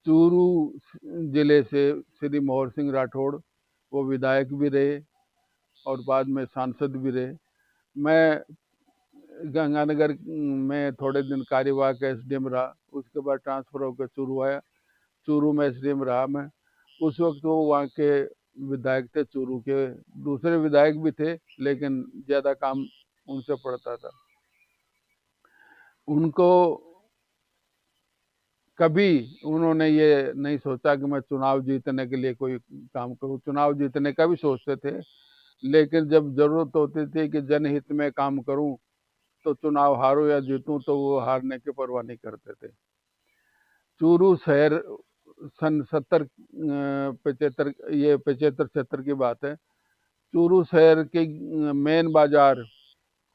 चूरू जिले से श्री मोहर सिंह राठौड़, वो विधायक भी रहे और बाद में सांसद भी रहे। मैं गंगानगर में थोड़े दिन कार्यवाहक एसडीएम रहा, उसके बाद ट्रांसफर होकर चूरू आया। चूरू में एसडीएम रहा मैं। उस वक्त वो वहाँ के विधायक थे, चूरू के। दूसरे विधायक भी थे लेकिन ज़्यादा काम उनसे पड़ता था। उनको कभी उन्होंने ये नहीं सोचा कि मैं चुनाव जीतने के लिए कोई काम करूं। चुनाव जीतने का भी सोचते थे, लेकिन जब जरूरत होती थी कि जनहित में काम करूं तो चुनाव हारूं या जीतूं तो वो हारने की परवाह नहीं करते थे। चूरू शहर सन 75 ये 75-76 की बात है। चूरू शहर की मेन बाजार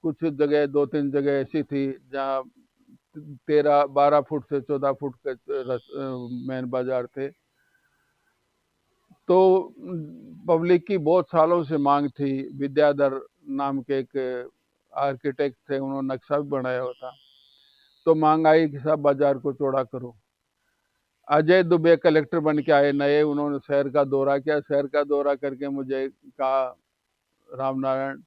कुछ जगह, 2-3 जगह ऐसी थी जहाँ 12 फुट से 14 फुट के मेन बाजार थे। तो पब्लिक की बहुत सालों से मांग थी। विद्याधर नाम के एक आर्किटेक्ट थे, उन्होंने नक्शा भी बनाया हुआ था। तो मांग आई कि सब बाजार को चौड़ा करो। अजय दुबे कलेक्टर बन के आए नए, उन्होंने शहर का दौरा किया। शहर का दौरा करके मुझे कहा, राम नारायण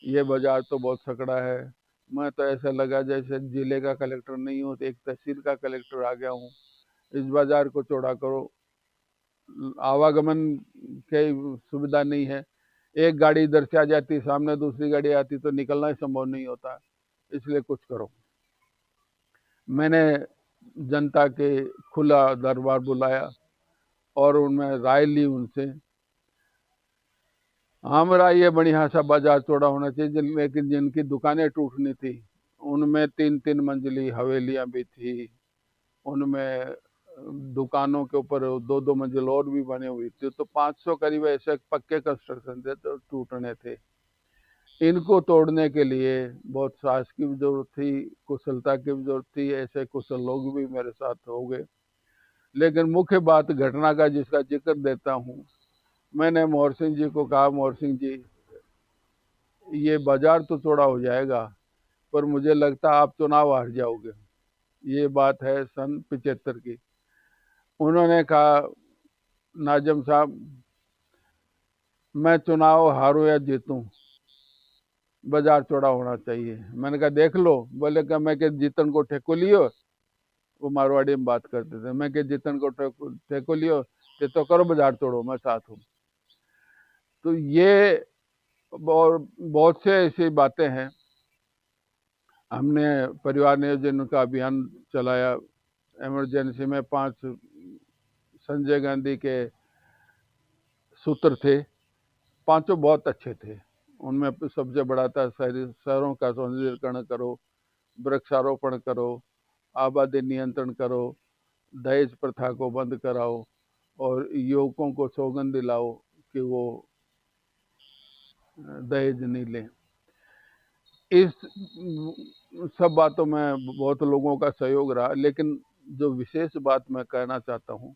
ये बाजार तो बहुत सकड़ा है। मैं तो ऐसा लगा जैसे जिले का कलेक्टर नहीं हूँ, तो एक तहसील का कलेक्टर आ गया हूँ। इस बाजार को चौड़ा करो, आवागमन की सुविधा नहीं है। एक गाड़ी इधर से आ जाती, सामने दूसरी गाड़ी आती तो निकलना ही संभव नहीं होता, इसलिए कुछ करो। मैंने जनता के खुला दरबार बुलाया और उनमें राय ली उनसे। हमारा ये बढ़िया सा बाजार चौड़ा होना चाहिए, लेकिन जिनकी दुकानें टूटनी थी उनमें 3-3 मंजिली हवेलियां भी थी। उनमें दुकानों के ऊपर 2-2 मंजिल और भी बने हुई थी। तो 500 करीब ऐसे पक्के कंस्ट्रक्शन थे तो टूटने थे। इनको तोड़ने के लिए बहुत साहस की भी जरूरत थी, कुशलता की भी जरूरत थी। ऐसे कुशल लोग भी मेरे साथ हो गए। लेकिन मुख्य बात घटना का जिसका जिक्र देता हूँ, मैंने मोहर सिंह जी को कहा, मोहर सिंह जी ये बाजार तो चौड़ा हो जाएगा पर मुझे लगता आप चुनाव हार जाओगे। ये बात है सन 75 की। उन्होंने कहा, नाजम साहब मैं चुनाव हारूं या जीतूं बाजार चौड़ा होना चाहिए। मैंने कहा देख लो। बोले कि मैं के जीतन को ठेको लियो, वो मारवाड़ी में बात करते थे। मैं के जीतन को ठेको लियो तो करो बाजार तोड़ो, मैं साथ हूँ। तो ये बहुत से ऐसी बातें हैं। हमने परिवार नियोजन का अभियान चलाया। इमरजेंसी में 5 संजय गांधी के सूत्र थे, पांचों बहुत अच्छे थे। उनमें सबसे बड़ा था शहरों का सौंदर्यीकरण करो, वृक्षारोपण करो, आबादी नियंत्रण करो, दहेज प्रथा को बंद कराओ और युवकों को सौगंध दिलाओ कि वो दहेज नहीं लें। इस सब बातों में बहुत लोगों का सहयोग रहा। लेकिन जो विशेष बात मैं कहना चाहता हूँ,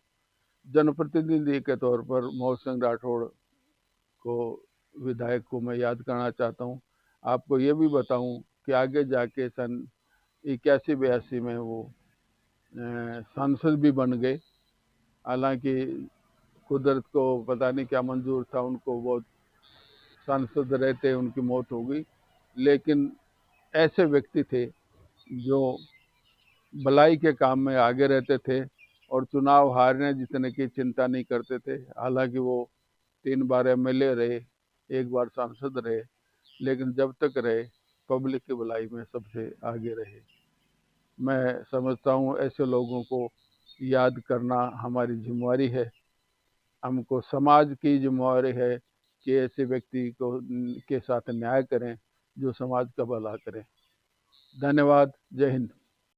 जनप्रतिनिधि के तौर पर मोहर सिंह राठौड़ को, विधायक को मैं याद करना चाहता हूँ। आपको ये भी बताऊं कि आगे जाके सन 81-82 में वो सांसद भी बन गए। हालांकि कुदरत को पता नहीं क्या मंजूर था, उनको बहुत सांसद रहते उनकी मौत हो गई। लेकिन ऐसे व्यक्ति थे जो भलाई के काम में आगे रहते थे और चुनाव हारने जितने की चिंता नहीं करते थे। हालांकि वो 3 बार एमएलए रहे, 1 बार सांसद रहे, लेकिन जब तक रहे पब्लिक की भलाई में सबसे आगे रहे। मैं समझता हूँ ऐसे लोगों को याद करना हमारी जिम्मेवारी है। हमको समाज की जिम्मेवारी है कि ऐसे व्यक्ति को के साथ न्याय करें जो समाज का भला करें। धन्यवाद। जय हिंद।